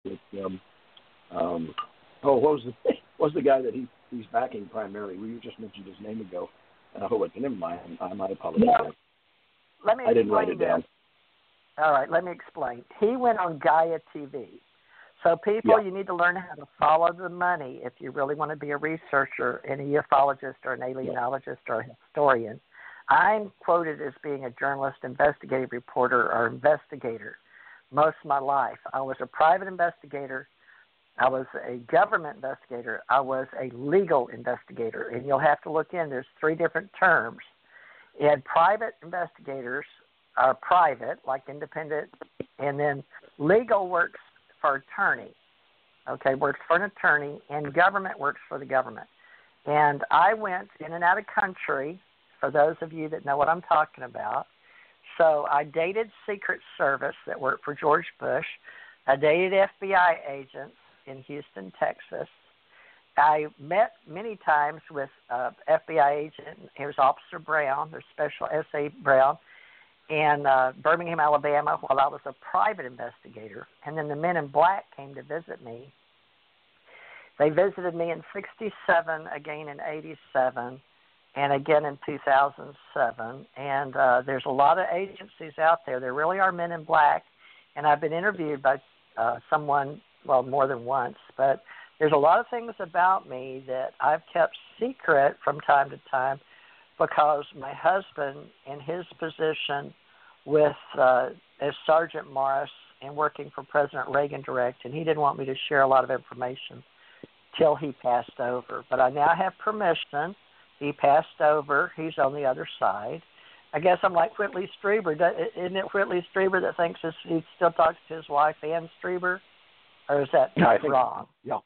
with what was the guy that he's backing primarily? Well, you just mentioned his name ago. Never mind. I might apologize. No, let me I didn't write it down. All right, let me explain. He went on Gaia TV. So people, you need to learn how to follow the money if you really want to be a researcher and a ufologist or an alienologist or a historian. I'm quoted as being a journalist, investigative reporter, or investigator most of my life. I was a private investigator. I was a government investigator. I was a legal investigator. And you'll have to look in. There's 3 different terms. And private investigators are private, like independent, and then legal works for attorney. Okay, works for an attorney, and government works for the government. And I went in and out of country, for those of you that know what I'm talking about. So I dated Secret Service that worked for George Bush. I dated FBI agents in Houston, Texas. I met many times with FBI agent. It was Officer Brown, their Special S.A. Brown, in Birmingham, Alabama, while I was a private investigator. And then the Men in Black came to visit me. They visited me in 1967, again in 1987, and again in 2007. And there's a lot of agencies out there. There really are Men in Black. And I've been interviewed by someone, well, more than once. But there's a lot of things about me that I've kept secret from time to time because my husband, in his position with as Sergeant Morris and working for President Reagan direct, and he didn't want me to share a lot of information till he passed over. But I now have permission. He passed over. He's on the other side. I guess I'm like Whitley Strieber. Isn't it Whitley Strieber that thinks he still talks to his wife, Ann Strieber? Or is that wrong? Yeah.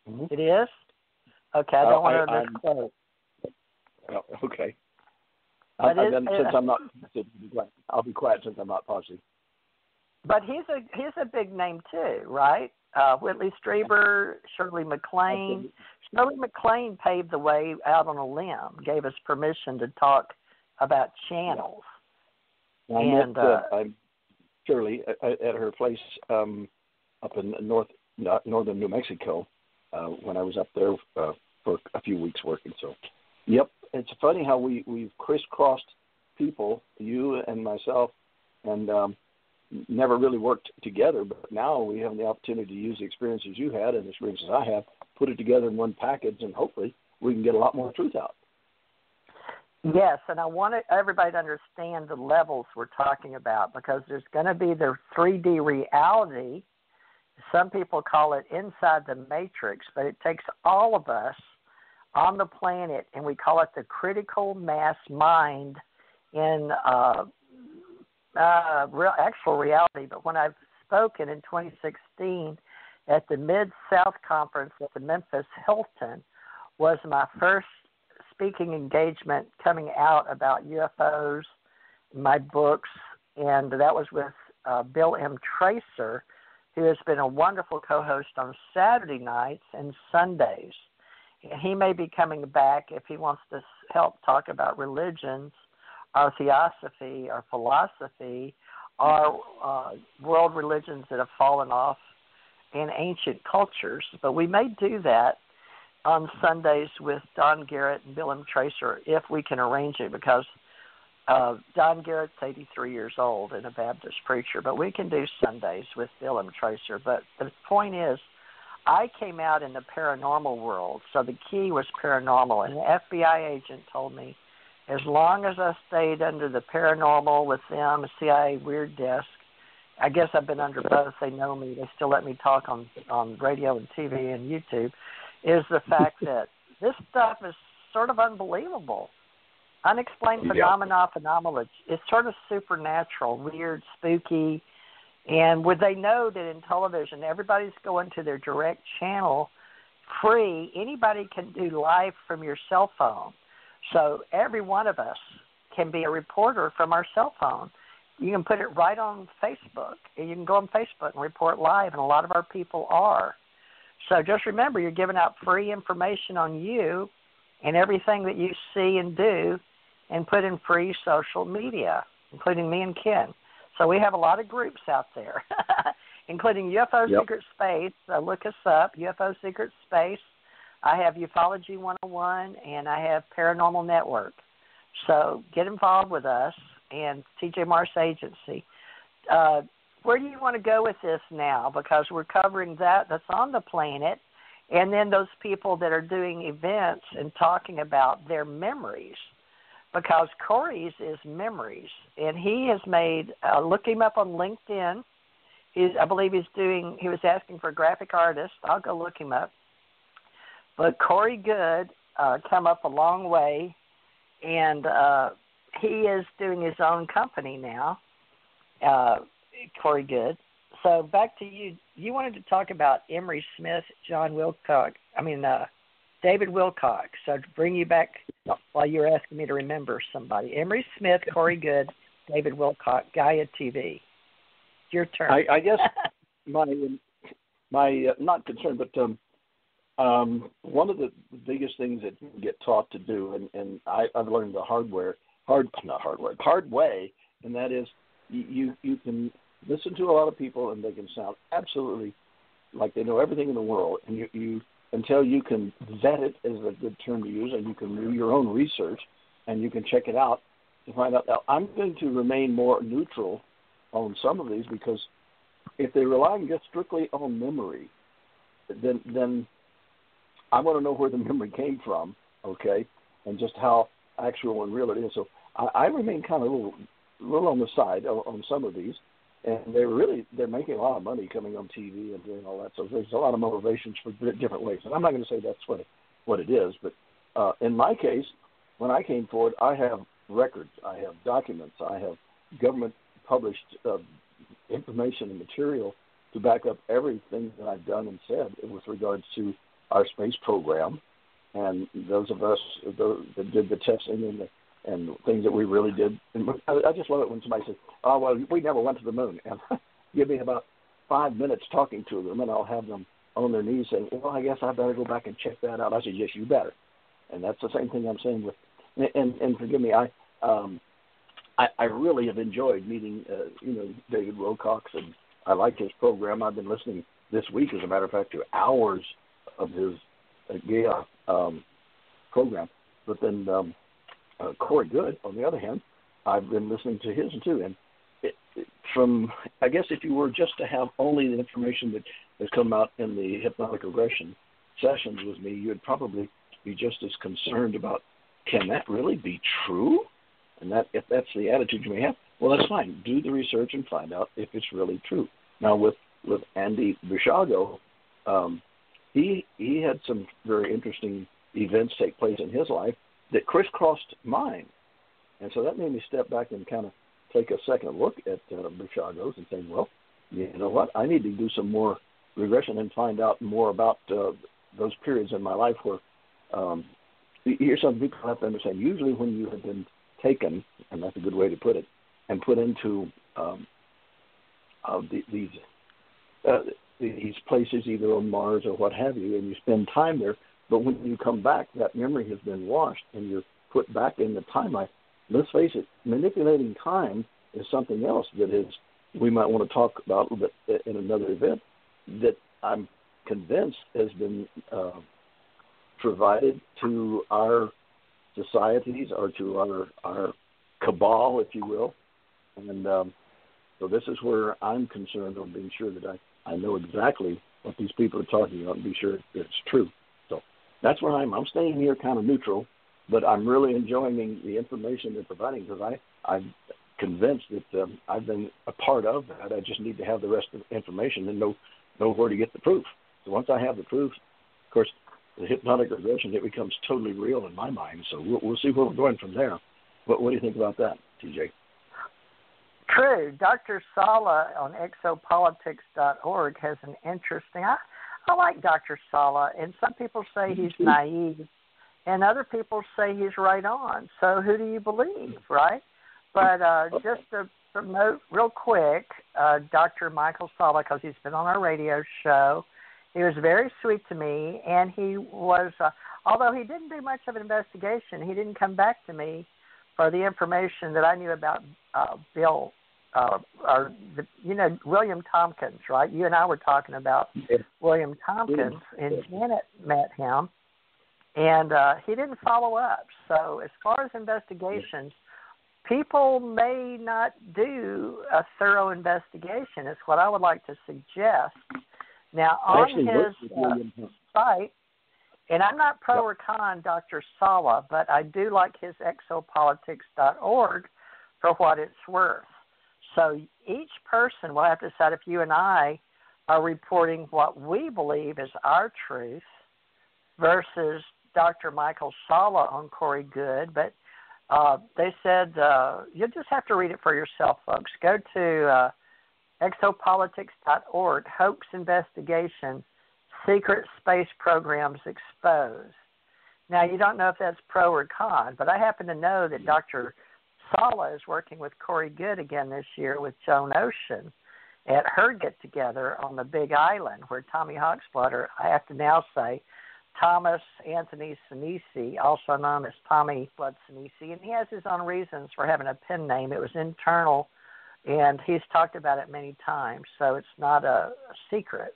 Mm-hmm. It is? Okay, I don't want to misquote. Okay. But I'll be quiet since I'm not positive. But he's a big name too, right? Whitley Strieber, Shirley MacLaine. Shirley MacLaine paved the way out on a limb, gave us permission to talk about channels. Yeah. I met Shirley at her place up in northern New Mexico when I was up there for a few weeks working. So, yep. It's funny how we've crisscrossed people, you and myself, and never really worked together. But now we have the opportunity to use the experiences you had and the experiences I have, put it together in one package, and hopefully we can get a lot more truth out. Yes, and I want everybody to understand the levels we're talking about because there's going to be the 3D reality. Some people call it inside the matrix, but it takes all of us on the planet, and we call it the critical mass mind in actual reality. But when I've spoken in 2016 at the Mid-South Conference at the Memphis Hilton was my first speaking engagement coming out about UFOs, my books, and that was with Bill M. Tracer, who has been a wonderful co-host on Saturday nights and Sundays. And he may be coming back if he wants to help talk about religions or theosophy or philosophy or world religions that have fallen off in ancient cultures. But we may do that on Sundays with Don Garrett and Bill M. Tracer if we can arrange it because Don Garrett's 83 years old and a Baptist preacher. But we can do Sundays with Bill M. Tracer. But the point is, I came out in the paranormal world, so the key was paranormal. And the FBI agent told me, as long as I stayed under the paranormal with them, CIA Weird Desk, I guess I've been under both. They know me. They still let me talk on radio and TV and YouTube, is the fact that this stuff is sort of unbelievable. Unexplained phenomena, it's sort of supernatural, weird, spooky. And would they know that in television, everybody's going to their direct channel free. Anybody can do live from your cell phone. So every one of us can be a reporter from our cell phone. You can put it right on Facebook. And you can go on Facebook and report live, and a lot of our people are. So just remember, you're giving out free information on you and everything that you see and do and put in free social media, including me and Ken. So we have a lot of groups out there. including UFO Secret Space. Look us up, UFO Secret Space. I have Ufology 101, and I have Paranormal Network. So get involved with us and TJ Mars Agency. Where do you want to go with this now? Because we're covering that's on the planet, and then those people that are doing events and talking about their memories. Because Corey's is memories, and he has made, look him up on LinkedIn. I believe he was asking for a graphic artist. I'll go look him up. But Corey Good come up a long way, and he is doing his own company now, Corey Good. So back to you. You wanted to talk about Emery Smith, David Wilcox. So to bring you back while you were asking me to remember somebody. Emery Smith, Corey Good, David Wilcox, Gaia TV. Your turn. I guess my not concern, but one of the biggest things that you get taught to do, and I've learned the hard way, and that is you can listen to a lot of people and they can sound absolutely like they know everything in the world, and you until you can vet it is a good term to use, and you can do your own research and you can check it out to find out. Now, I'm going to remain more neutral on some of these because if they rely just strictly on memory, then I want to know where the memory came from, okay, and just how actual and real it is. So I remain kind of a little on the side on some of these, and they're making a lot of money coming on TV and doing all that. So there's a lot of motivations for different ways. And I'm not going to say that's what it is, but in my case, when I came forward, I have records, I have documents, I have government published information and material to back up everything that I've done and said with regards to our space program, and those of us that did the testing and things that we really did. And I just love it when somebody says, "Oh, well, we never went to the moon," and give me about 5 minutes talking to them, and I'll have them on their knees saying, "Well, I guess I better go back and check that out." I said, "Yes, you better," and that's the same thing I'm saying with. And forgive me, I really have enjoyed meeting David Wilcox, and I like his program. I've been listening this week, as a matter of fact, to hours of his Gaia program. But then Corey Good, on the other hand, I've been listening to his too. And I guess if you were just to have only the information that has come out in the hypnotic regression sessions with me, you'd probably be just as concerned about, can that really be true? And that if that's the attitude you may have, well, that's fine. Do the research and find out if it's really true. Now, with Andy Bishago, he had some very interesting events take place in his life that crisscrossed mine. And so that made me step back and kind of take a second look at Bishago's and saying, well, you know what? I need to do some more regression and find out more about those periods in my life where here's something people have to understand. Usually when you have been taken, and that's a good way to put it, and put into these places, either on Mars or what have you, and you spend time there, but when you come back, that memory has been washed, and you're put back in the timeline. Let's face it, manipulating time is something else that is, we might want to talk about a little bit in another event, that I'm convinced has been provided to our societies or to our cabal, if you will. And so this is where I'm concerned on being sure that I know exactly what these people are talking about and be sure that it's true. So that's where I'm staying here kind of neutral, but I'm really enjoying the information they're providing because I'm convinced that I've been a part of that. I just need to have the rest of the information and know where to get the proof. So once I have the proof, of course, the hypnotic regression, it becomes totally real in my mind. So we'll see where we're going from there. What do you think about that, TJ? True. Dr. Sala on exopolitics.org has an interesting. I like Dr. Sala, and some people say he's naive, and other people say he's right on. So who do you believe, right? But just to promote real quick, Dr. Michael Sala, because he's been on our radio show, he was very sweet to me, and he was, although he didn't do much of an investigation, he didn't come back to me for the information that I knew about Bill William Tompkins, right? You and I were talking about William Tompkins, and Janet met him, and he didn't follow up. So as far as investigations, people may not do a thorough investigation. It's what I would like to suggest. Now, on his site, and I'm not pro or con Dr. Sala, but I do like his exopolitics.org for what it's worth. So each person will have to decide if you and I are reporting what we believe is our truth versus Dr. Michael Sala on Corey Goode. But they said you'll just have to read it for yourself, folks. Go to exopolitics.org, hoax investigation, secret space programs exposed. Now, you don't know if that's pro or con, but I happen to know that Dr. Sala is working with Corey Goode again this year with Joan Ocean at her get-together on the Big Island, where Tommy Hawksblatter, I have to now say, Thomas Anthony Sinisi, also known as Tommy Blood Sinisi, and he has his own reasons for having a pen name. It was internal, and he's talked about it many times, so it's not a secret.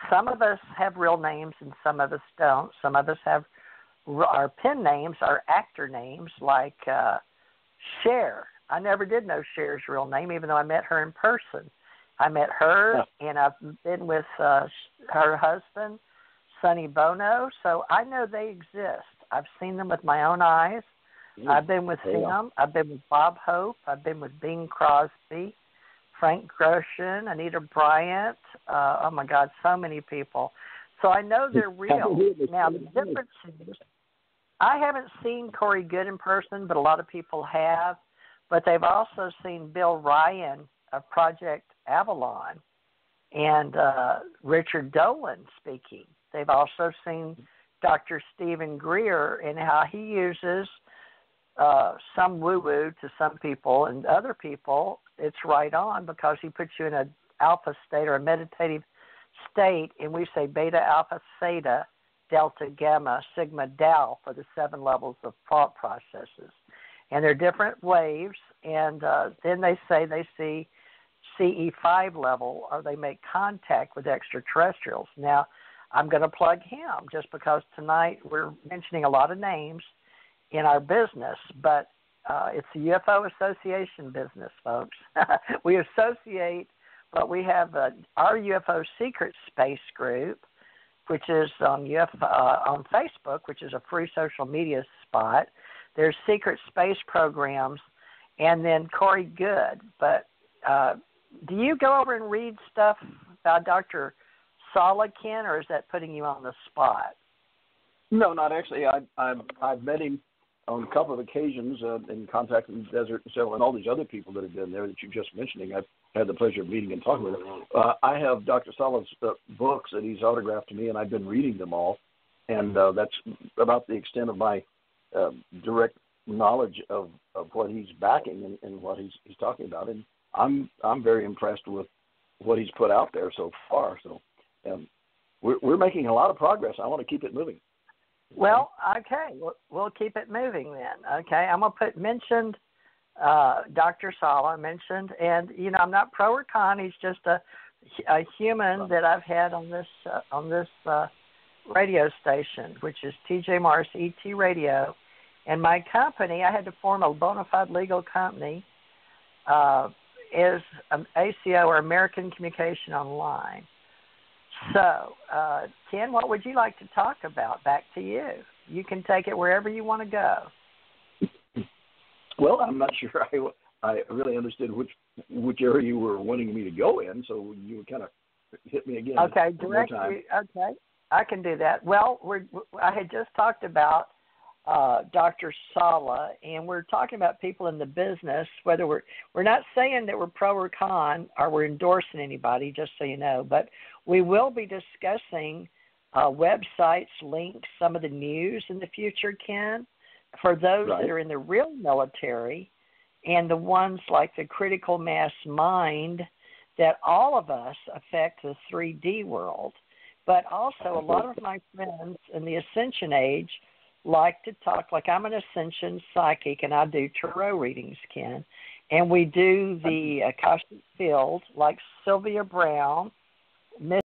Some of us have real names and some of us don't. Some of us have our pen names, our actor names, like Cher. I never did know Cher's real name, even though I met her in person. I met her, and I've been with her husband, Sonny Bono, so I know they exist. I've seen them with my own eyes. I've been with him. I've been with Bob Hope. I've been with Bing Crosby, Frank Grosjean, Anita Bryant. Oh, my God, so many people. So I know they're real. Now, the difference is I haven't seen Corey Goode in person, but a lot of people have. But they've also seen Bill Ryan of Project Avalon and Richard Dolan speaking. They've also seen Dr. Stephen Greer and how he uses some woo-woo to some people, and other people it's right on because he puts you in an alpha state or a meditative state, and we say beta, alpha, theta, delta, gamma, sigma, tau for the 7 levels of thought processes. And they're different waves, and then they say they see CE5 level, or they make contact with extraterrestrials. Now, I'm going to plug him just because tonight we're mentioning a lot of names in our business, but it's a UFO association business, folks. We associate, but we have our UFO Secret Space group, which is on Facebook, which is a free social media spot. There's secret space programs, and then Corey Goode. But do you go over and read stuff about Dr. Sala, Ken, or is that putting you on the spot? No, not actually. I've met him on a couple of occasions in contact with Desert Cell and all these other people that have been there that you're just mentioning. I've had the pleasure of meeting and talking with him. I have Dr. Sala's books that he's autographed to me, and I've been reading them all. And that's about the extent of my direct knowledge of what he's backing and what he's talking about. And I'm very impressed with what he's put out there so far. So we're making a lot of progress. I want to keep it moving. Well, okay, we'll keep it moving then. Okay, I'm going to mentioned Dr. Sala mentioned, and I'm not pro or con. He's just a human that I've had on this radio station, which is TJ Morris ET Radio, and my company. I had to form a bona fide legal company. Is ACO, or American Communication Online. So, Ken, what would you like to talk about? Back to you. You can take it wherever you want to go. Well, I'm not sure I really understood which area you were wanting me to go in, so you kind of hit me again. Okay, direct you. Okay, I can do that. Well, I had just talked about Dr. Sala, and we're talking about people in the business, whether we're not saying that we're pro or con or we're endorsing anybody, just so you know, but we will be discussing websites, links, some of the news in the future, Ken, for those that are in the real military and the ones like the critical mass mind that all of us affect the 3D world. But also a lot of my friends in the Ascension Age like to talk, like I'm an Ascension psychic, and I do tarot readings, Ken. and we do the Akashic field like Sylvia Brown, Miss